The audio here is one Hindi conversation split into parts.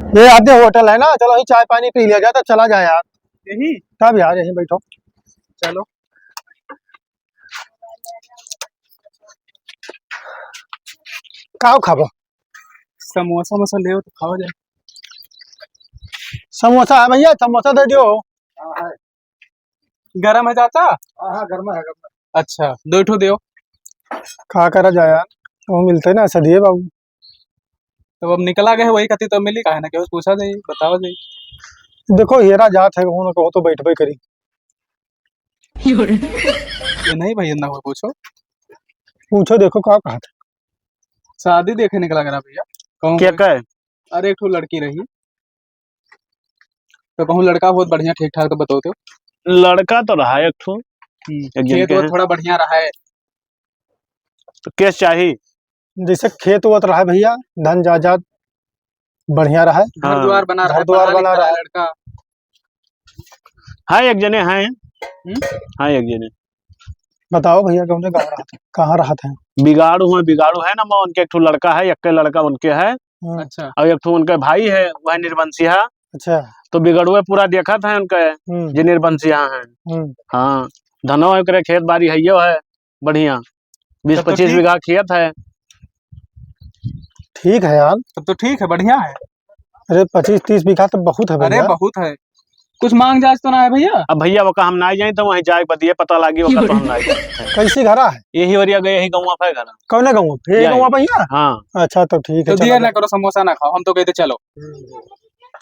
ये आधे होटल है ना, चलो ही चाय पानी पी लिया जाए तो चला जाए यार। यही तब यार यहीं बैठो। चलो। खाओ खाओ। समोसा वोसा ले तो खाओ जाए। समोसा है भैया, समोसा दे दियो। गरम है चाचा? हाँ गर्मा है गर्मा। अच्छा, 2 ठो दो। खा कर जाए यार, वो मिलते ना सदिए बाबू। तो अब निकला गए वही कति तो मिली काहे ना केहू पूछा जाई बताओ जाई। देखो हीरा जात है, कहो ना कहो तो बैठबे करी। ये नहीं भैया ना हो पूछो। पूछो देखो का कहा था। शादी देखे निकला करा भैया। कहूँ क्या कोई- कहे? अरे एक ठो लड़की रही तो कहूँ लड़का बहुत बढ़िया ठीक ठाक तो बताओ तो। लड़का तो रहा एक ठो, एक जन खेत के वो हैं। थोड़ा बढ़िया रहा है। तो केस चाहिए? जैसे खेत वत रहा है भैया, धन जायदाद बढ़िया रहा है। घर द्वार बना रहा है, घर द्वार पढ़ा बना लिखा रहा है है। लड़का। हाँ एक जने हैं। हाँ एक जने। बताओ भैया कौन गाँव रहा था, कहाँ रहा था? बिगाड़ू है ना, मैं उनके एक ठो लड़का है, एक लड़का उनके है। अच्छा और एक ठो उनके भाई है, वह निर्बंसिया। अच्छा तो बिगड़ुए पूरा देखा था उनके, जो निर्बंसिया है। हाँ धनो है करे, खेत बाड़ी है बढ़िया, 20-25 बीघा खेत है। ठीक है यार, तब तो ठीक है, बढ़िया है। अरे 25-30 बीघा तो बहुत है अरे भैया। बहुत है। कुछ मांग जांच तो ना है भैया? अब भैया वो हम ना जाए तो वहीं जाए बतिए पता लगी वो तो हम ना जाए। कैसी घरा है? यही वरिया गए, यही गाँव पे घर। कौन गाँव? यही गाँव भैया। हाँ अच्छा तो ठीक है। तो दिया ना करो, समोसा ना खाओ, हम तो कहते चलो।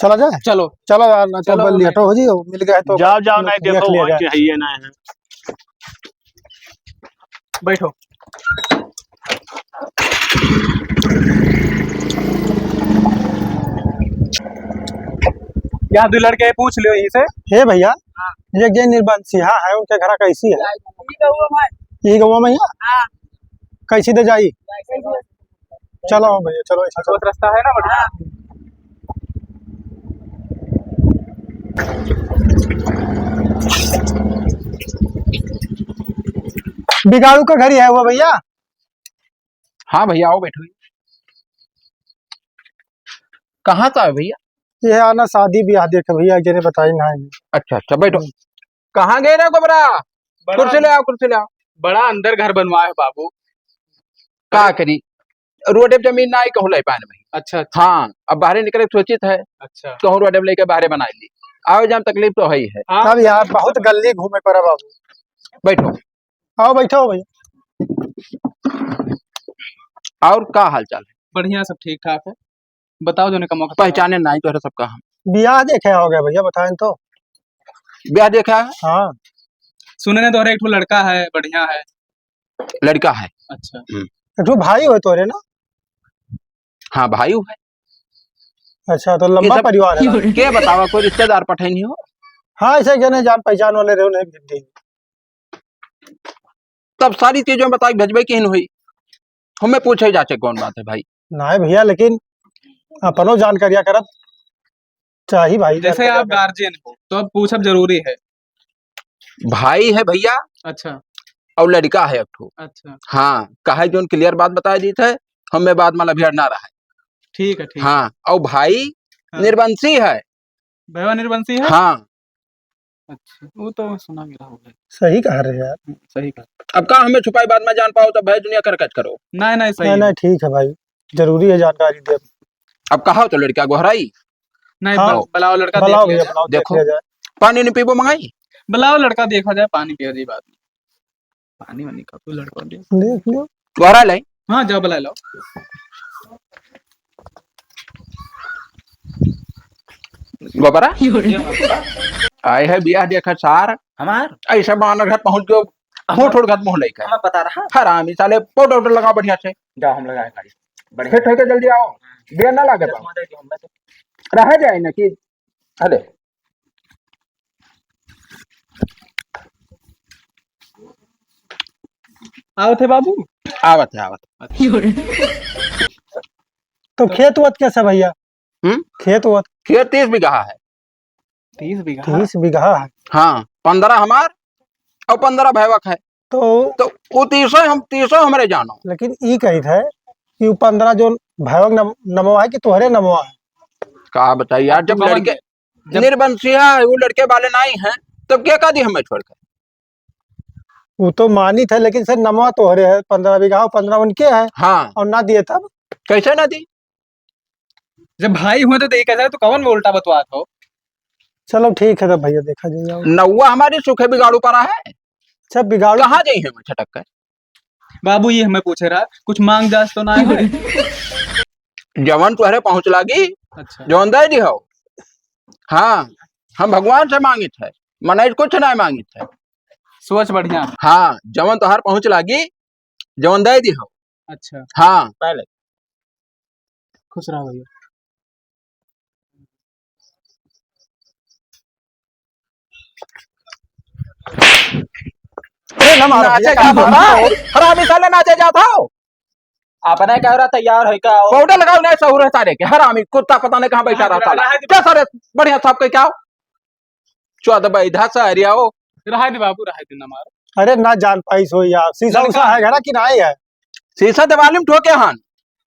चला जाए? चलो चलो यार, ना चलो, तो लेटो हो जी, मिल गए तो जाओ जाओ, नहीं देख देखो लिया वहीं जाए। के है ये ना है। बैठो। यहाँ 2 लड़के पूछ लियो यहीं से। हे भैया, ये जे निर्बंसिया है उनके घर कैसी है? यही गवा भैया। कैसी दे जाई? चलो भैया चलो, ऐसा चलो। रास्ता है ना बढ़िया। बिगाड़ू का घर ही है वो भैया। हाँ भैया आओ बैठो। कहाँ का है भैया? ये आना शादी ब्याह देखे भैया, जने बताई ना है। अच्छा अच्छा बैठो। कहाँ गए ना गोबरा? कुर्सी ले आओ, कुर्सी ले आओ। बड़ा अंदर घर बनवा है बाबू। का करी, रोड पे जमीन ना आई कहूँ ले पान में। अच्छा अच्छा। हाँ अब बाहर निकले सोचित है। अच्छा कहूँ रोड पे लेके बाहर बना ली। आओ जाम तकलीफ तो है ही है। अब यार बहुत गली घूमे पर बाबू। बैठो। आओ बैठो भैया। और का हाल चाल है? बढ़िया, सब ठीक ठाक है। बताओ जो कमो पहचाने ना तो सबका हम ब्याह देखे हो गया भैया, बताएं तो। ब्याह देखा है? हाँ सुनने तो एक लड़का है, बढ़िया है। लड़का है? अच्छा एक भाई हो तोरे ना? हाँ भाई है। अच्छा तो लंबा परिवार है। क्या बतावा, कोई रिश्तेदार पठे नहीं हो? हाँ ऐसे जने जान पहचान वाले रहो नहीं। तब सारी चीजों बताई भेजबे की हुई, हमें पूछे जाचे कौन बात है भाई। ना भैया, लेकिन अपनो जानकारियां करब चाहिए भाई। जैसे आप गार्जियन हो तो अब पूछब जरूरी है। भाई है भैया। अच्छा और लड़का है अब। अच्छा हाँ कहा जो क्लियर बात बता दी थे, हमें बात मतलब भिड़ ना रहा है। ठीक है ठीक। हाँ और भाई हाँ। निर्वंशी है। भैया निर्वंशी है? हाँ अच्छा वो तो सुना मेरा होगा। सही कह रहे यार। सही कहा। अब का हमें छुपाई बात में जान पाओ तो भाई दुनिया कर कच करो। नहीं नहीं सही नहीं ठीक है भाई, जरूरी है जानकारी दे। अब कहा तो लड़का गोहराई नहीं। हाँ, बुलाओ लड़का बुलाओ देख भैया, लिया बुलाओ देखो। देख लिया जाए। पानी नहीं पीबो मंगाई? बुलाओ लड़का देखा जाए, पानी पिया जाए बाद में। पानी वानी का तो लड़का देख लो। गोहरा लाई। हाँ जाओ बुला लो। गोबरा आए है बियाह देखा सार हमार ऐसा बाना घर पहुंच गयो। फोट फोट घर मुंह लेके हमें पता रहा हरामी साले पाउडर लगा बढ़िया से। जाओ हम लगाए गाड़ी बढ़िया ठीक है, जल्दी आओ। देर ना लागे रह जाए ना कि अरे आओ थे बाबू। आवत है आवत। तो खेत वत कैसा भैया? खेत वत? खेत 30 बीघा है। 30 बीघा? 30 बीघा है। हाँ 15 हमार और 15 भैवक है। तो वो 30 हमारे जानो। लेकिन ई कही थे कि 15 जो भैवक नमवा है कि तोहरे नमवा है? कहा बताइए यार, जब लड़के निर्बंसिया है, वो लड़के वाले नहीं हैं, तब क्या कहा दी हमें छोड़कर? वो तो मानी थे, लेकिन सर नमवा तो हरे है 15 बीघा, 15 उनके है। हाँ, और ना दिए तब कैसे ना दी? जब भाई हुए तो कैसा है, तो कौन में उल्टा बतवा हो। चलो ठीक है तब भैया, देखा जाएगा। नौवा हमारी सूखे बिगाड़ू पड़ा है, अच्छा बिगाड़ू कहाँ जाई है छटक कर? बाबू ये हमें पूछे रहा, कुछ मांग जास तो ना है। जवन तुहरे पहुंच लागी, अच्छा जवन दे दी हो। हाँ, हम भगवान से मांगित है, मने कुछ नहीं मांगित है। सोच बढ़िया। हाँ, जवन तुहार पहुंच लागी, जवन दे दी हो। अच्छा हाँ, पहले खुश रहो भैया। अरे ना मारो नाचे भैया, जाता था, हरामी साले नाचे जाता हो। आपने कह रहा तैयार है क्या? पाउडर लगाओ नहीं सहूर है सारे के, हरामी कुत्ता पता नहीं कहाँ बैठा रहता है। क्या सारे बढ़िया साहब के क्या हो? चौदह बैधा सा हरिया हो। रहा दे बाबू, रहा दे ना मारो। अरे ना जान पाई सो यार, शीशा उसा है घरा कि नहीं है? शीशा दिवाली में ठोके हन,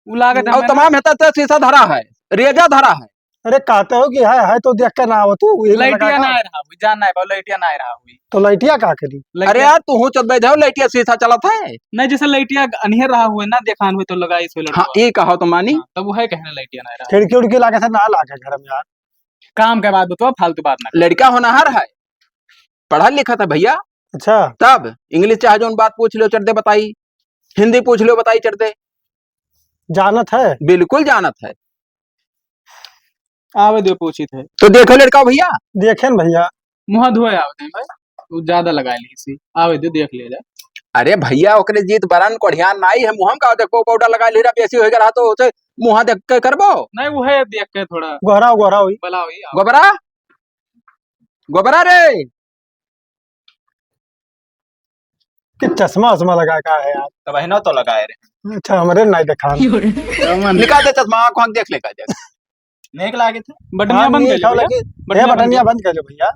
और तमाम हेता तो शीशा धरा है, रेजा धरा है। अरे कहते हो कि है तो देख के ना हो तू, लाइटिया ना रहा हुई, जान ना है, लाइटिया ना रहा हुई तो लाइटिया का करी? अरे यार तू हूँ चल बैठा लाइटिया शीशा चलत है नहीं, जैसे लाइटिया अनहेर रहा हुए ना, देखान हुए तो लगाई सो लड़का। हाँ, ये कहो तो मानी। तब वो है कहना लाइटिया ना रहा। खिड़की उड़की लागे से ना लागे घर में यार। काम के बाद बतवा, फालतू बात ना। लड़का होनहार है, पढ़ा लिखा था भैया। अच्छा तब इंग्लिश चाहे जो बात पूछ लो चढ़ दे बताई, हिंदी पूछ लो बताई चढ़ दे, जानत है, बिल्कुल जानत है। आवे दो पूछी थे तो देखो लड़का भैया, देखे न भैया। मुँह धोए आवे भाई, तू ज्यादा लगा ली सी। आवे दो देख ले जा। अरे भैया ओकरे जीत बरन कोढ़ियान नाई है, मुहम का देखो पाउडर लगा ले रहा बेसी होएगा तो उसे मुंह देख के करबो नहीं, वो है देख के थोड़ा गोरा हुई भला हुई। गोबरा गोबरा रे, कि चश्मा उस्मा लगा का है यार। तो बहनों तो लगाए रे। अच्छा हमरे नहीं देखा। निकाल दे चश्मा, आँख देख ले का देख नेक लागे थे। बटनिया बंद कर ले, बटनिया बंद कर लो भैया।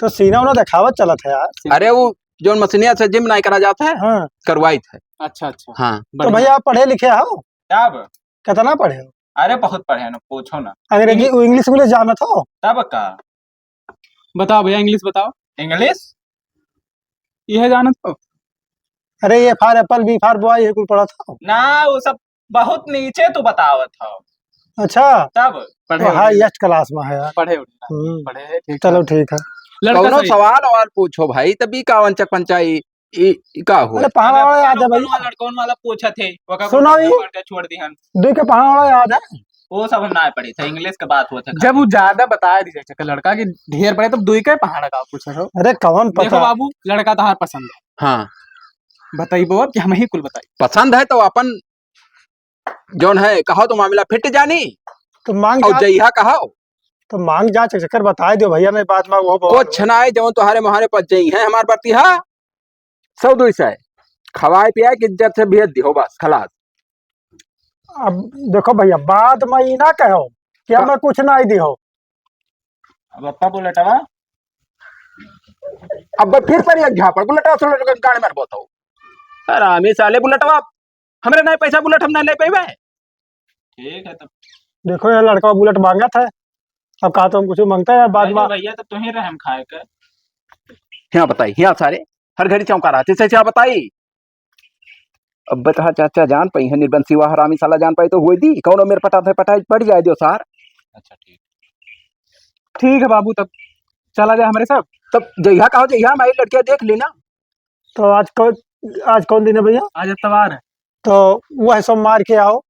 तो सीना उन्हें दिखावत चलत है यार। अरे वो जो मशीनिया से जिम नहीं करा जाता है, हाँ करवाई थे। अच्छा अच्छा हाँ, तो भैया आप पढ़े लिखे हो? तब कितना पढ़े हो? अरे बहुत पढ़े ना, पूछो ना। अंग्रेजी इंग्लिश इंग्लिश जानत हो? तब का बताओ भैया, इंग्लिश बताओ। इंग्लिश यह जाना तो। अरे ये फार एप्पल बी फार बॉय ये कुल पढ़ा था ना, वो सब बहुत नीचे तो बतावत हो। अच्छा तब पढ़े हाईएस्ट क्लास में है यार। पढ़े पढ़े ठीक। चलो ठीक है। कौनो सवाल और पूछो भाई, तभी कावन चक पंचाई का हुआ। अरे पहाड़ वाला याद है भैया, लड़कों वाला पूछा थे, सुना भी छोड़ दी हम। दो के पहाड़ वाला याद है? वो सब हम ना पढ़ी था, इंग्लिश का बात हुआ था। जब वो ज्यादा बताया दीजिए लड़का की ढेर पड़े, तब दुई के पहाड़ का पूछ रहे हो। अरे कौन देखो पता बाबू, लड़का तो हर पसंद है। हाँ, बताइए बाबू कि हम ही कुल बताइए। पसंद है तो अपन जोन है कहो तो मामला फिट जानी, तो मांग और जइहा कहो तो मांग जा चक्कर बता दो भैया, नहीं बात में वो कुछ नाय जो तुम्हारे मुहारे पच जई है हमारे प्रति। हाँ, 100-200 खवाए पियाए की इज्जत से भेज दी हो, बस खलास। अब देखो भैया, बात में ही ना कहो कि हमें कुछ नहीं दी हो। अब अप्पा बुलेटवा अब फिर पर एक झापड़ बुलेटवा से गाड़ी में बताओ। अरे आमी साले बुलेटवा हमरे नहीं पैसा, बुलेट हम नहीं ले पाइबे। ठीक है तब। देखो ये लड़का बुलेट मांगा था, अब कहा तो हम कुछ मांगता है बाद में। भैया तब तो ही रहे हम खाए कर। यहाँ बताई, यहाँ सारे हर घड़ी चौंका रहा थे क्या बताई। अब बता चाचा जान पाई है निर्बंसी वाह हरामी साला जान पाई तो हुई दी कौन मेरे पटाई पड़ जाए दो सार। अच्छा ठीक, ठीक है बाबू, तब चला जाए हमारे साथ। तब जइहा कहो जइहा, हमारी लड़कियां देख लेना। तो आज कौन दिन है भैया? आज इतवार है। तो वह सोमवार के आओ।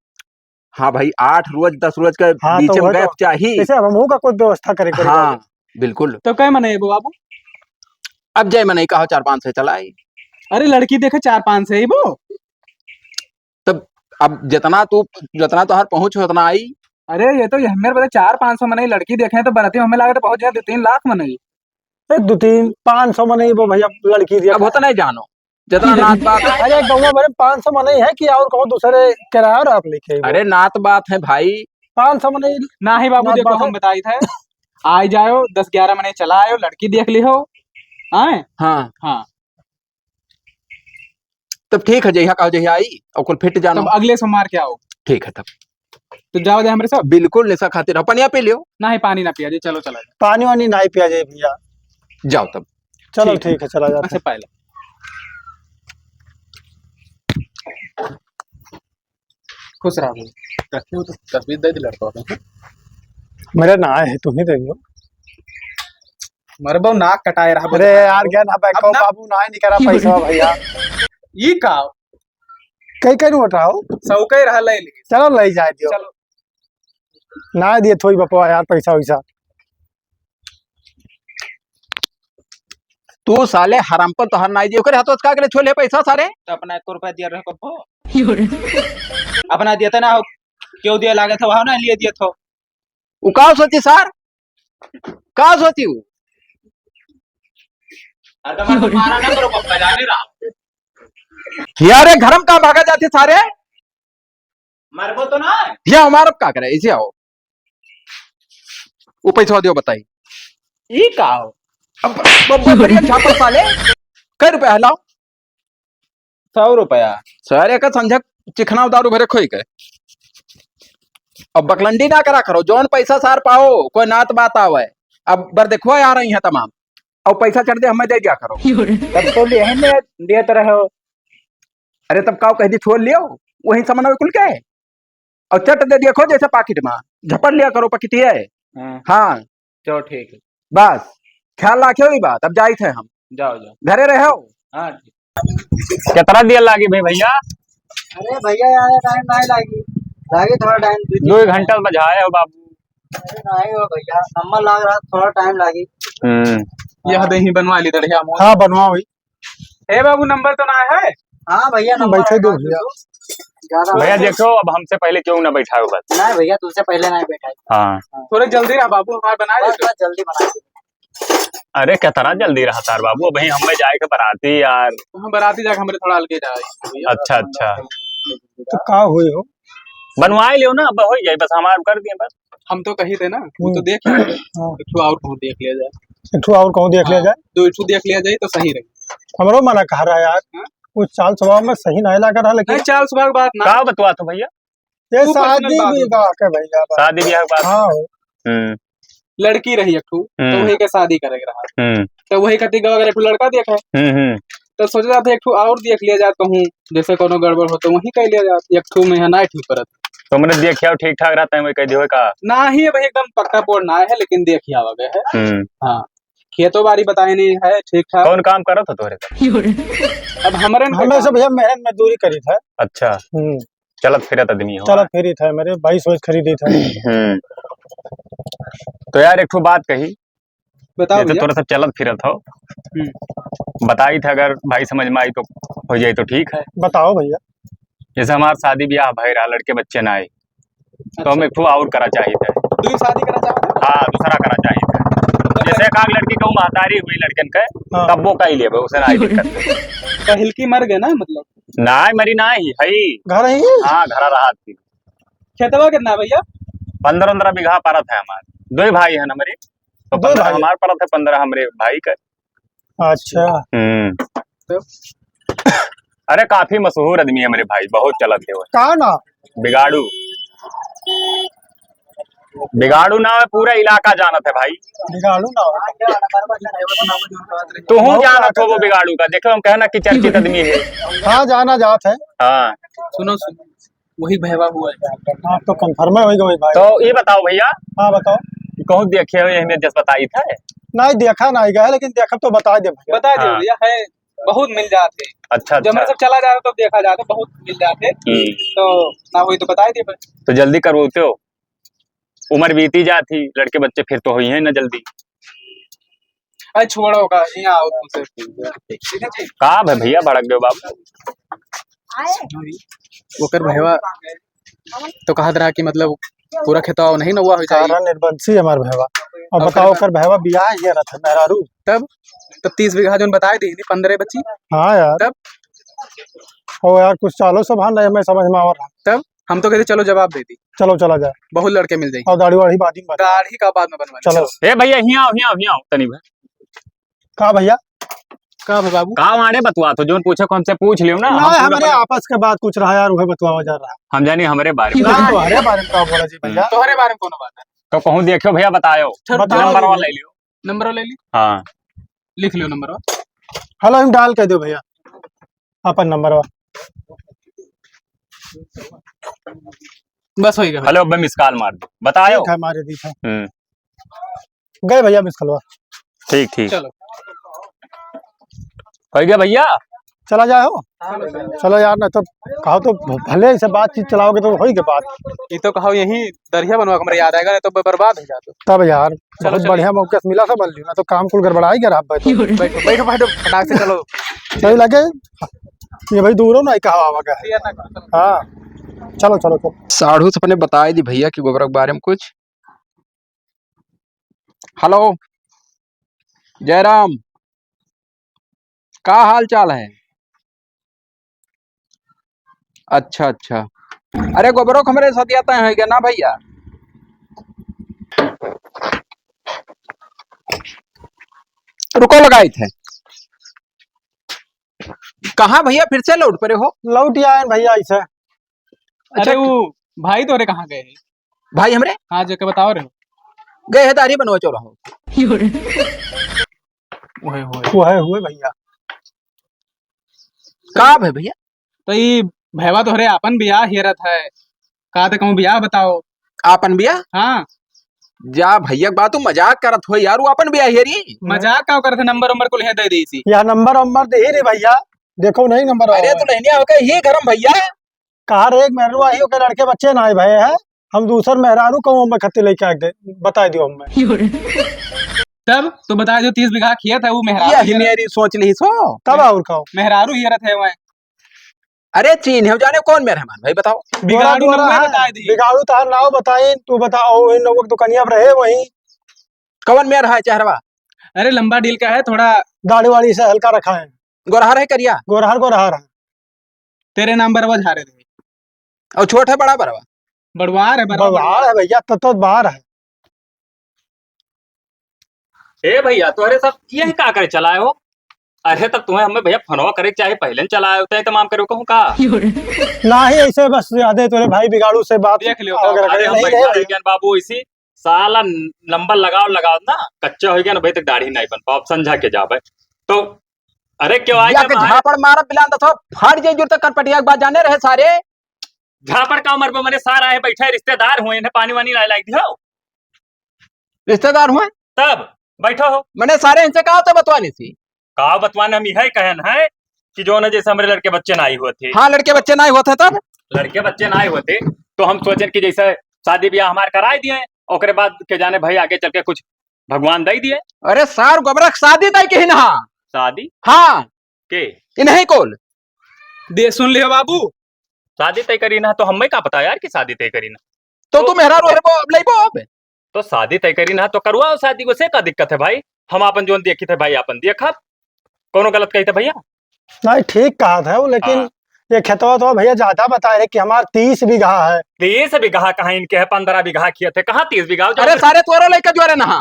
हाँ भाई, 8 रोज 10 रोज के हाँ, बीच तो में गैप चाहिए। जैसे हम का कोई व्यवस्था करे हाँ बिल्कुल। तो क्या मने बाबू? अब जय मने कहो 4-5 से चलाई। अरे लड़की देखे 4-5 से ही वो। तब अब जितना तो हर पहुंच उतना आई। अरे ये तो मेरे बता 400-500 में नहीं, लड़की देखे तो बराती हमें लगा तो पहुंच जाए 2-3 लाख में नहीं। 2-3-500 में नहीं वो भैया लड़की दिया। अब होता नहीं जानो जितना नात बात। अरे गौवा भरे 500 में नहीं है कि और कहो दूसरे किराया और आप लिखे। अरे नात बात है भाई, 500 में नहीं ना ही बाबू। देखो हम बताई थे, आई जाओ 10-11 महीने चला आयो, लड़की देख ली हो। आए हाँ हाँ, तब ठीक है, जइहा कहो जइहा आई और कुल फिट जानो। तब अगले सोमवार के आओ। ठीक है तब। तो जाओ जाए हमारे साथ। बिल्कुल निशा खातिर पनिया पी लियो। ना ही पानी ना पिया जी, चलो चला जाए। पानी वानी नहीं पिया जाए भैया। जाओ तब। चलो ठीक है, चला जाते अच्छा पहले खुश रहो। तस्वीर दे दी लड़का मेरे ना है, तुम ही दे दो। मरे बहु नाक कटाए रहा। अरे यार क्या ना बैको बाबू ना ही नहीं करा पैसा भैया। ये का कई कई उठाओ सौके रहा ले ली। चलो ले जाए दियो। चलो ना दिए थोड़ी बपवा यार पैसा वैसा। तू साले हराम पर तो हर नाई दियो करे हाथों का के छोले पैसा सारे। तो अपना 1 रुपया दिया रहे को अपना दिया था ना, क्यों दिया लागे था वहां ना लिए दिया था। उ का सोची सर, का सोची उ अरे तो मारा ना करो पप्पा, जाने रहा यारे घरम का भागा जाते सारे। मरबो तो ना या हमारा का करे इसे आओ। वो पैसा दियो बताई। ई का हो अब बढ़िया छापर साले। कई रुपया हलाओ। 100 रुपया। सारे का समझ चिखना दारू भरे खोई के। अब बकलंडी ना करा करो, जौन पैसा सार पाओ कोई नात बात आवे। अब बर देखो आ रही है तमाम, अब पैसा चढ़ दे हमें दे दिया करो। तब तो ले देते रहे हो। अरे तब का कह दी छोड़ लियो वही समझ कुल के और चट दे दिया खो जैसे पाकिट में झपट लिया करो पकिटी है। हाँ चलो ठीक है, बस ख्याल रखियो ये बात। अब जाई थे हम, जाओ जाओ। घरे रहो। हाँ कितना दिया लागी भाई भैया? अरे भैया यार टाइम नहीं लागी, लागी थोड़ा टाइम। 2 घंटा बजाए हो बाबू। अरे नहीं हो भैया, नंबर लाग रहा, थोड़ा टाइम लागी। यह दही बनवा ली दड़िया मोह। हाँ बनवाओ। ए बाबू नंबर तो ना है। हाँ भैया नंबर बैठे दो भैया। भैया देखो अब हमसे पहले क्यों ना बैठा हो बस। नहीं भैया तुमसे पहले नहीं बैठा। हाँ थोड़े जल्दी रहा बाबू, हमारे बना दे। जल्दी बना। अरे कितना जल्दी रहा तार बाबू, भाई हमें जाए के बराती यार। हम बराती जाके हमारे थोड़ा अलगे जाए। अच्छा अच्छा तो का हुई हो, बनवा लियो ना, अब हो जाए बस, हमारे कर दिए बस। हम तो कही थे ना, वो तो देख लिया जाए। एक और कहूँ देख लिया जाए। इठू और कहूँ देख लिया जाए। 2 देख लिया जाए तो सही रहे। हमरो मना कह रहा है यार, कुछ चाल स्वभाव में सही नहीं लग रहा। लेकिन नहीं चाल सुबह की बात ना, का बतवा तो भैया? ये तू शादी personal बात विवाह के भैया बात। शादी ब्याह की बात। हाँ लड़की रही एक ठू, तो वही के शादी करेगा रहा। तो वही कति अगर एक ठू लड़का देखा तो सोच रहा था एक ठू और देख लिया जाए कहूँ, जैसे कोनो गड़बड़ हो तो वही कह लिया जाए। एक ठू में है ना ठीक करत तो मैंने देखिया ठीक ठाक रहता है, मैं कह दियो का ना ही है भाई, एकदम पक्का पोड़ ना है, लेकिन देखिया वगैरह है। हाँ खेतों बाड़ी बताए नहीं है ठीक ठाक। कौन काम करो तो तोरे? अब हमारे हमें से भैया मेहनत मजदूरी करी था। अच्छा चलत फिरत आदमी हो। चलत फिरी था, मेरे भाई सोच खरीदी था। तो यार एक ठो बात कही, बताओ तो थोड़ा सा चलत फिरत हो बताई था, अगर भाई समझ में आई तो हो जाए तो ठीक है। बताओ भैया। जैसे हमारा शादी ब्याह भय रहा, लड़के बच्चे ना आए तो हम एक ठो और करा चाहिए थे। तू शादी करना चाहते हो? हाँ दूसरा करा चाहिए था। जैसे का लड़की कहूँ महतारी हुई लड़कन के तब वो कही ले उसे ना दिक्कत। पहिलकी मर गए ना, मतलब ना मरी ना ही है घर ही। हाँ घर रहा थी। खेतवा कितना भैया? 15 बीघा परत है हमारे, 2 भाई है ना मेरे, तो 15 हमारे परत है, 15 हमारे भाई का। अच्छा तो अरे काफी मशहूर आदमी है मेरे भाई, बहुत चलत है वो। कहा ना बिगाड़ू, बिगाड़ू ना पूरा इलाका जानत है भाई। बिगाड़ू ना तू हूँ जानत हो वो बिगाड़ू का, देखो हम कहना कि चर्चित आदमी है। हाँ जाना जात है। हाँ सुनो वही भैया हुआ है। हाँ तो कंफर्म है वही भाई। तो ये बताओ भैया, हाँ बताओ। कहूँ देखे हो हमें जस बताई था? नहीं देखा नहीं गया, लेकिन देखा तो बता दे भैया। बता दो भैया, है बहुत मिल जाते। अच्छा जब मैं सब चला जाता तो देखा जाता, बहुत मिल जाते। तो ना हुई तो बता दे। तो जल्दी करवाते हो, उम्र बीती जाती, लड़के बच्चे फिर तो हुई है ना जल्दी। अरे छोड़ो का, यहाँ आओ तुमसे का भैया भड़क गए बाबू। वो कर भैया तो कहा रहा कि मतलब पूरा खेतवा नहीं ना हुआ हो जाए। निर्बंसी हमारे भैया। और बताओ कर भैया बियाह ये रहा था मेहरारू। तब 30 बीघा जो बताए थे 15 बच्ची। हाँ यार तब ओ यार कुछ चालो सब हाँ नहीं मैं समझ में आ रहा। तब हम तो कहते चलो जवाब दे दी, चलो चला जाए, बहुत लड़के मिल जाएंगे। और दाढ़ी वाड़ी बादी में दाढ़ी का बाद में बनवा। चलो ए भैया यहाँ आओ तनी भाई। कहा भैया? का है बाबू? का वाड़े बतवा तो जोन पूछे हमसे पूछ लियो ना। ना हमारे आपस के बात कुछ रहा यार, वह बतवा जा रहा है। हम जानी हमारे बारे में। ना तुम्हारे बारे में का बोला जी भैया? तुम्हारे बारे में कौन बात है? तो कहूँ देखियो भैया बतायो। बताओ। नंबर वाला ले लियो। नंबर ले ली, हाँ लिख लियो नंबर। हेलो हम डाल कर दो भैया अपन नंबर वा। बस हो गया। हेलो मिस कॉल मार दो बतायो। ठीक है हमारे दी था हम्म गए भैया मिस कलवा। ठीक ठीक चलो हो गया भैया। चला जाओ चलो यार, ना तो कहो तो भले से बातचीत चलाओगे तो होई के बात। ये तो कहो यही दरिया बनवा हमारे याद आएगा, नहीं तो बर्बाद हो जाते। तब यार बहुत चलो। बढ़िया मौके से मिला था बल्ली, ना तो काम कुल गड़बड़ा ही गया। बैठो बैठो बैठो फटाक से चलो। सही लगे ये भाई दूर हो ना कहा आवा गया। हाँ चलो चलो चलो। साढ़ू से अपने बताए दी भैया कि गोबरा के बारे में कुछ। हेलो जयराम, का हाल चाल है? अच्छा अच्छा, अरे गोबरों को हमारे साथ आता है क्या ना भैया? रुको लगाए थे। कहाँ भैया फिर से लौट पड़े हो? लौट आए भैया ऐसे। अरे वो भाई तोरे कहाँ गए हैं? भाई हमरे हाँ जो के बताओ रे। गए है दाढ़ी बनवा चौराहो। हुए भैया। का है भैया? तो ये भैया तोहरे अपन बियाह हियरत है, कहा तो कहूँ बियाह बताओ। आपन बिया? हाँ जा भैया बात तू मजाक करत हो यार, वो अपन बिया हेरी। मजाक का करते, नंबर उम्र को ले दे दी सी। यह नंबर वंबर दे रे भैया, देखो नहीं नंबर। अरे तो नहीं होगा ये गरम भैया। कहा रे एक मेहरवा ही के लड़के बच्चे ना आए भय है, हम दूसर मेहरारू कहूँ मैं खत्ते लेके आ गए बता दियो हमें। तब तो बता जो 30 बीघा किया था वो यही मेहरारू मेरी सोच ली सो। तब और कहो मेहरारू हियरत है वह। अरे चीन है जाने कौन मेहमान भाई बताओ। बिगाड़ू गोरा नंबर है, बता दी। बिगाड़ू तार नाव बताए तू बताओ। इन लोगों की दुकानिया पर रहे वहीं। कौन मेयर है चेहरवा? अरे लंबा डील का है थोड़ा। दाढ़ी वाड़ी से हल्का रखा है। गोरहर है करिया? गोरहर है। तेरे नाम बरवा झारे थे। और छोट है बड़ा बरवा? बड़वार है बाहर है भैया, तो बाहर है। ए भैया तुम्हारे सब ये का करे चलाए हो? अरे तब तुम्हें हमें भैया फोनवा करे चाहे पहले चलाए होते हैं तमाम करो कहूँ का। ना ही ऐसे बस यादे तोरे भाई बिगाड़ू से बात देख लियो। वगैरह अरे करे हम नहीं बैठा रहे। रह गए बाबू इसी साला नंबर लगाओ ना, कच्चा हो गया ना भाई तक दाढ़ी नहीं बन पाओ समझा के जा भाई तो। अरे क्यों आए या के झापड़ मारा बिलान तो फट जे जुर तक करपटिया के बाद जाने रहे सारे। झापड़ का उम्र पे मैंने सारा है बैठे रिश्तेदार हुए इन्हें पानी वानी लाई दियो रिश्तेदार हुए तब बैठो हो। मैंने सारे इनसे कहा तो बतवानी थी। कहा बतवाने हम यही कहन है कि जो ना जैसे हमारे लड़के बच्चे ना आए हुए थे। हाँ लड़के बच्चे ना होते तब। लड़के बच्चे ना आए होते तो हम सोचें कि जैसे शादी ब्याह हमारे कराए दिए और बाद के जाने भाई आगे चल के कुछ भगवान दे दिए। अरे सार गोबरा शादी तय के ना शादी हाँ के इन्हीं कोल दे सुन लियो बाबू। शादी तय करी ना तो हमें क्या पता यार कि शादी तय करी ना। तो तू मेहरा रो ले अब तो शादी तय करी ना तो करवाओ शादी को से का दिक्कत है भाई। हम अपन जोन देखी थे भाई अपन देखा कोनो गलत कही थे भैया। नहीं ठीक कहा था वो, लेकिन हाँ। ये खेतवा तो भैया ज्यादा बता रहे कि हमारा 30 बीघा है। 30 बीघा कहाँ इनके है 15 बीघा किए थे कहाँ 30 बीघा। अरे सारे तोरो लेकर जोरे नहा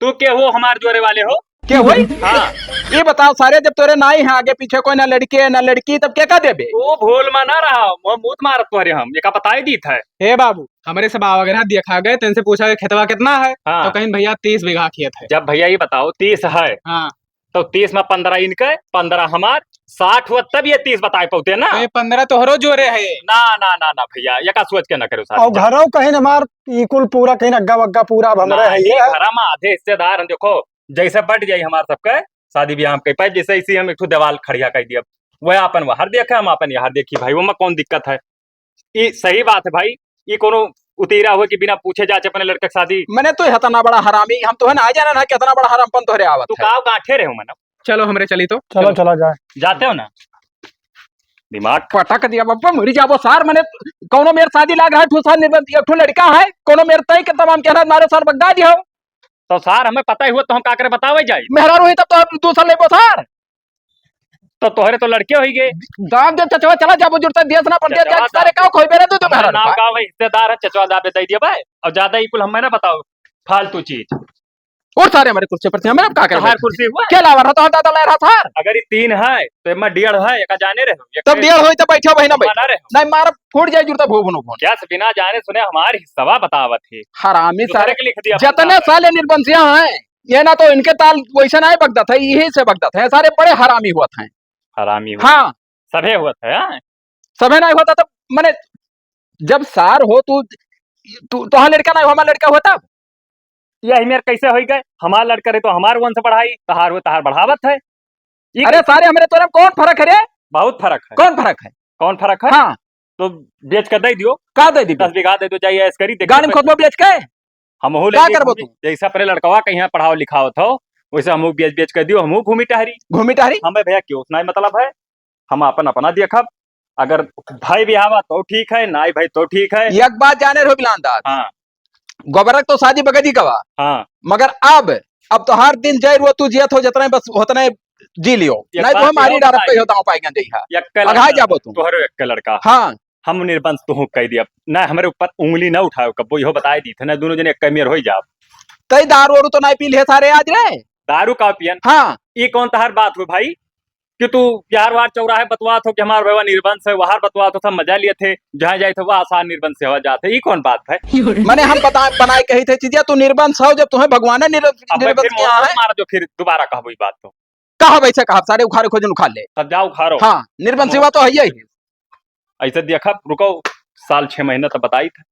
तू के हो हमारे जोरे वाले हो के हुई। हाँ ये बताओ सारे जब तोरे नाई है आगे पीछे कोई ना लड़के ना लड़की तब क्या देबे? वो भूल में ना रहा मूत मारत तुम्हारे हम ये का बताई दी था। हे बाबू हमारे सब वगैरह देखा गए, तेन से पूछा खेतवा कितना है। हाँ। तो कहीं भैया 30 बीघा खेत है। जब भैया ये बताओ 30 है हाँ तो 30 में 15 इनके 15 हमार 60 हुआ तब ये 30 बताए पाते ना। तो ये 15 तोहरो जोरे है। ना ना ना ना भैया ये का सोच के ना करो और घरों कहीं हमार इकुल पूरा कहीं अग्गा वग्गा पूरा अब हमारे है ये है। घर में आधे हिस्सेदार देखो जैसे बढ़ जाये हमारे सबके शादी ब्याह हम कह जैसे इसी हम एक दीवाल खड़िया कह दिया वह अपन वहां देखे हम अपन यहाँ देखी भाई वो में कौन दिक्कत है। ये सही बात है भाई, ये कोनो उतीरा हुए कि बिना पूछे जाचे अपने लड़के की शादी। मैंने तो इतना बड़ा हरामी हम तो है ना आ जाना ना कितना बड़ा हरामपन तोहरे आवत तू है। गाँव गांठे रहे हो मैंने। चलो हमरे चली तो चलो चला जाए जाते हो ना दिमाग पटक दिया बाबा मरी जाबो सार मैंने कोनो मेरे शादी लाग रहा है ठूसा निर्बंध एक ठो लड़का है कोनो मेरे तय के तमाम कहना मारे सर बगदा दियो तो सार हमें पता ही हुआ तो हम का करे बतावे जाए। मेहरा रोही तब तो दूसरा लेबो सार तो तोहरे तो लड़के हो गए दाम जब चचवा चला जाबो जुड़ता देश ना पड़ चचवा जा सारे का खोई बेरे तो मेहरा नाव गाँव में हिस्सेदार है चचवा दाबे दे दिया भाई और ज्यादा ही कुल हमें ना बताओ फालतू चीज। और सारे हमारे कुर्सी पर थे, हमें अब क्या हर कर कुर्सी हुआ क्या लावा रहा तो दादा ले रहा था। अगर ये 3 है तो मैं 1.5 है, एक जाने रहे तब 1.5 होई तो बैठो भाई ना बैठ ना रहे नहीं मार फूट जाए जुड़ता भोगनो फोन क्या बिना जाने सुने हमारी हिस्सा बतावत है हरामी सारे के लिख दिया जितने साले निर्बंसिया हैं ये ना तो इनके ताल वैसे ना बगदत है, यही से बगदत है, सारे बड़े हरामी हुआ था। हरामी हाँ सभे हुआ था सभे नहीं होता तब मैंने जब सार हो तू तो हाँ लड़का नहीं हो, हमारा लड़का होता यही मेरे कैसे हो गए, हमारा लड़का रहे तो हमारे वंश बढ़ाई, तहार वो तहार बढ़ावत है। अरे सारे हमारे तो कौन फर्क है रे? बहुत फर्क है। कौन फर्क है? कौन फर्क है? हाँ तो बेच कर दे दियो। का दे दी 10 बीघा दे दो चाहिए ऐस करी गाड़ी में खुद बेच के हम क्या करबो तू? जैसा अपने लड़कवा कहीं पढ़ाओ लिखाओ था वैसे हम बेच बेच कर दियो, हम घूमी टहरी हमें भैया क्यों उतना ही मतलब है, हम अपन अपना देखब, अगर भाई भी आवा तो ठीक है, नाई भाई तो ठीक है। एक बात जाने रहो बिलानदार, हाँ गोबरक तो शादी बगदी कवा, हाँ मगर अब तो हर दिन जय रो तू जियत हो जितना बस उतना जी लियो, नहीं तो हमारी डारत पे होता हूं पाएगा जइहा अघाई जाबो तू तोहरे एक लड़का। हाँ हम निर्बंस तू कह दिया ना, हमारे ऊपर उंगली ना उठाओ कब इहो बताए दी थे ना, दोनों जने एक मेर हो जाओ। तई दारू वारू तो नहीं पी ले सारे आज रे? दारू का पियन? हाँ ये कौन तहार बात हुई भाई कि तू प्यार वार चौराहे बतवात हो कि हमारा भैया निर्बंस है, वहां बतवात हो, सब मजा लिए थे, जहाँ जाए थे वह आसान निर्बंस से हो जाते, ये कौन बात है? मैंने हम बनाए कही थे चीजें तू निर्बंस हो, जब तुम्हें भगवान ने निर्बंस किया है मारा जो फिर दोबारा कहा बात तो कहा वैसे कहा सारे उखाड़े खोजन उखाड़ ले, तब जाओ उखाड़ो। हाँ निर्बंस हुआ तो है ही ऐसे देखा रुको साल 6 महीना तब बताई था,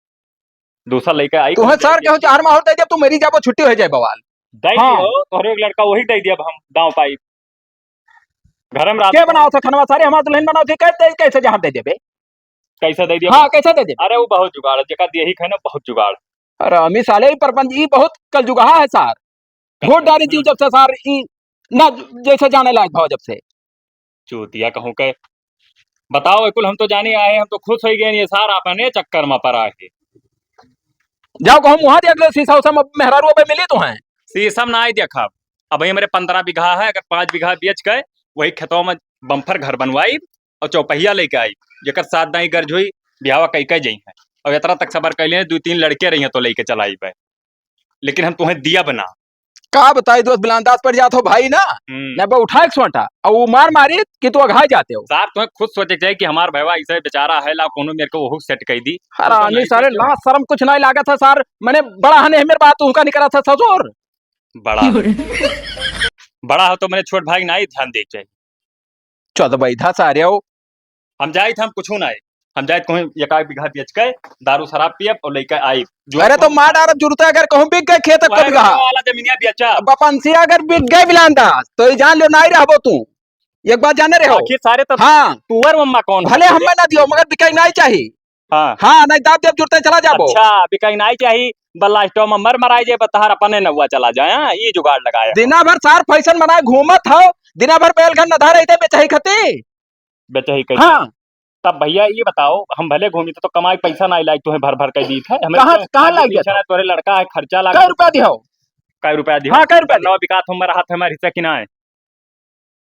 दूसरा लेके आई तुम्हें सर कहो 4 माह होता है, जब तू मेरी जाबो छुट्टी हो जाए बवाल हाँ। तोहरे लड़का वही दे दिया हम दांव पाई घर में क्या बनाओ था खनवा सारे हमारे दुल्हन बनाओ थे, कैसे जहां दे देबे, कैसे दे दिया? हाँ कैसे दे दे? अरे वो बहुत जुगाड़ जका यही है ना, बहुत जुगाड़। अरे अमी साले परपंच ई बहुत कल जुगाहा है सार, वोट डाली थी जब से सार ई ना जैसे जाने लायक भाव जब से चूतिया कहूं के बताओ कुल हम तो जाने आए, हम तो खुश हो गए, ये सारा अपने चक्कर में पर आए जाओ कहूं वहां देख ले शीशा उसा मेहरा रुपए मिली तो है शीशम ना आई देखा। अब वही मेरे 15 बीघा है, अगर 5 बीघा बेच के वही खेतों में बम्फर घर बनवाई और चौपहिया लेके आई, जकर साथ दाई गर्ज हुई ब्याह कई कई जई है, और इतना तक सबर कर लिए 2-3 लड़के रही हैं तो लेके चलाई पे, लेकिन हम तुम्हें दिया बना का बताई दोस्त बिलांदाज पर जात हो भाई ना न बे उठा एक सोटा और वो मार मारी कि तू अघाई जाते हो साहब, तुम्हें खुद सोचे चाहिए कि हमार भैया ऐसे बेचारा है ला कोनो मेरे को वो सेट कर दी। हरामी सारे ला शर्म कुछ नहीं लागा था सार, मैंने बड़ा हने मेरे बात उनका नहीं करा था ससुर बड़ा बड़ा हो तो मैंने छोट भाई ना ही ध्यान दे चाहिए। चौदह बैठा सारे हो हम जाए थे, हम कुछ ना आए, हम जाए कहूँ 1 बीघा बेच के दारू शराब पियब और लेकर आई। अरे तो मार डार जरूरत है, अगर कहूँ बिक गए खेत को बिघा वाला जमीनिया बेचा बपनसिया अगर बिक गए बिलांदाज तो जान लो नहीं रहबो तू, एक बात जाने रहो आखिर सारे तो हाँ तुअर मम्मा कौन भले हमें ना दियो मगर बिकाई नहीं चाहिए। हाँ हाँ नहीं दाब देव जुड़ते चला जाबो। अच्छा बिकाई नहीं चाहिए, बल्ला स्टॉप में मर मराई जाए बतहर अपने नवा चला जाए, ये जुगाड़ लगाया दिना भर सार फैशन बनाए घूमत हो, दिना भर बैल घर नधा रही थे बेचाही खती बेचाही कहीं। हाँ तब भैया ये बताओ, हम भले घूमी तो कमाई पैसा नहीं लायक तुम्हें भर भर कर दी है, हमें कहाँ लायक दिया तोरे लड़का है, खर्चा लगा कई रुपया दियो, कई रुपया दियो? हाँ कई रुपया 9 बिका तुम रहा था हमारे हिस्सा की ना है,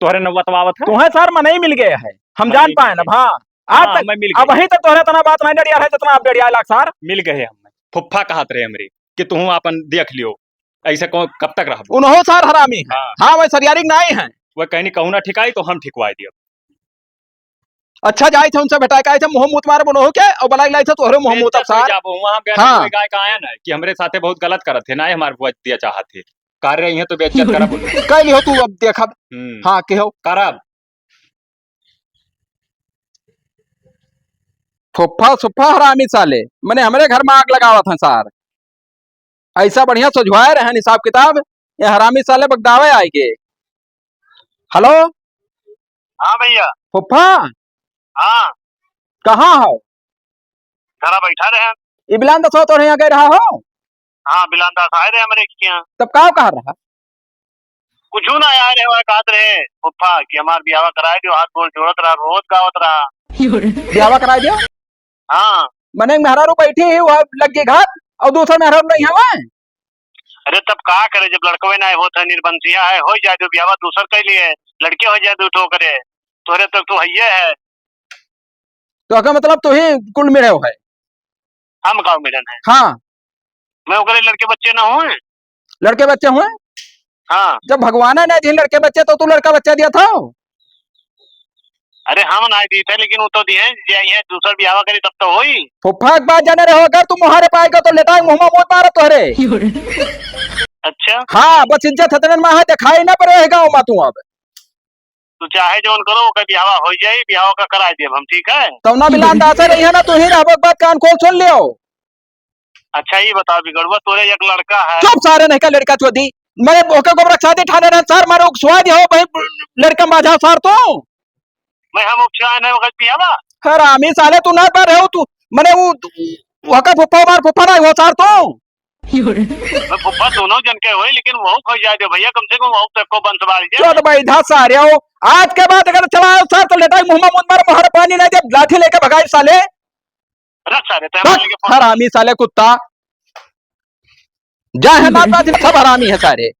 तोहरे नवा तवावत है तुम्हें सर मन ही मिल गया है, हम जान पाए ना। हाँ आज तक मिल अब वहीं तक तोहरे तना बात नहीं डरिया है जितना आप डरिया लाख सार मिल गए हमें। फुफ्फा कहत रहे हमरे कि तू अपन देख लियो, ऐसे कौन कब तक रह उन्हों सार हरामी है। हाँ वह सरियारी नहीं है, वह कहनी कहूँ ना ठिकाई तो हम ठिकवाई दियो। अच्छा जाए थे उनसे भेटा के मुंह मुत मार बनो के और बलाई लाई थे तोहरे मुंह मुत सार वहां गए हाँ। गाय का आया ना कि हमरे साथे बहुत गलत करत थे ना, हमारे बुआ दिया चाहत थे कर रही है तो बेइज्जत करब कह लियो तू अब देखा हाँ के हो करब फुफ्फा सुफ्फा हरामी साले मैंने हमारे घर में आग लगावा था सार, ऐसा बढ़िया सुझवाए रहे हिसाब किताब, ये हरामी साले बगदावे आएंगे। हेलो हाँ भैया। फुफ्फा हाँ कहाँ हो? घर बैठा रहे। इबलान दसो तो यहाँ गए रहा हो? हाँ बिलानदास आए रहे हमारे यहाँ। तब का कहा रहा? कुछ ना आए रहे वह कहत रहे फुफ्फा कि हमार ब्याह कराए दियो, हाथ गोल जोड़त रहा, रोज गावत रहा ब्याह करा दिया। हाँ मैंने मेहरारू बैठी ही वह लग गई घाट और दूसरा मेहरारू नहीं है। अरे तब का करे, जब लड़कवे ना होता निर्बंसिया है हो जाए तो ब्याह दूसर कर लिए, लड़के हो जाए तो करे तोरे तक तो है है। तो अगर मतलब तो ही कुल मिले हो है? हम गाँव मिलन है। हाँ मैं ओकरे लड़के बच्चे ना हुए। लड़के बच्चे हुए हाँ जब भगवान ने दिए लड़के बच्चे तो तू लड़का बच्चा दिया था। अरे हम ना दी थे लेकिन वो तो दिए ये दूसर ब्याह करी तब तो हुई। फुफा के बाद जाने रहो, अगर तुम मुहारे पाएगा तो लेटा मुंह में मोत मारो तोहरे। अच्छा हाँ बस इज्जत हतरन में दिखाई ना पड़े गाँव में तू अब। तू चाहे जोन करो ओके ब्याह हो जाए, ब्याह का करा दे हम, ठीक है। तो ना मिलान दासा रही है ना, तू ही रहबो बात कान खोल सुन लियो। अच्छा ये बताओ बिगड़ुआ तोरे एक लड़का है। चुप सारे नहीं का लड़का चोदी मैंने ओके को रक्षा दे ठाने रहे सर मारो स्वाद हो भाई लड़का बाजा सार तो मैं हम उपचार नहीं वक्त ब्याह। हरामी साले तू ना पर हो तू मैंने वो का फुफा मार फुफा ना हो सार तो मैं फुफा दोनों जन के हुए लेकिन वो खो जाए दे भैया, कम से कम वो तक को बंस बारी दे। चल भाई धा सारे हो आज के बाद अगर चला सर तो लेटा मुंह में मुंह मार मोहर पानी नहीं दे लाठी लेके भगाई साले। रख सारे ते हरामी साले कुत्ता जा है बात सब हरामी है सारे।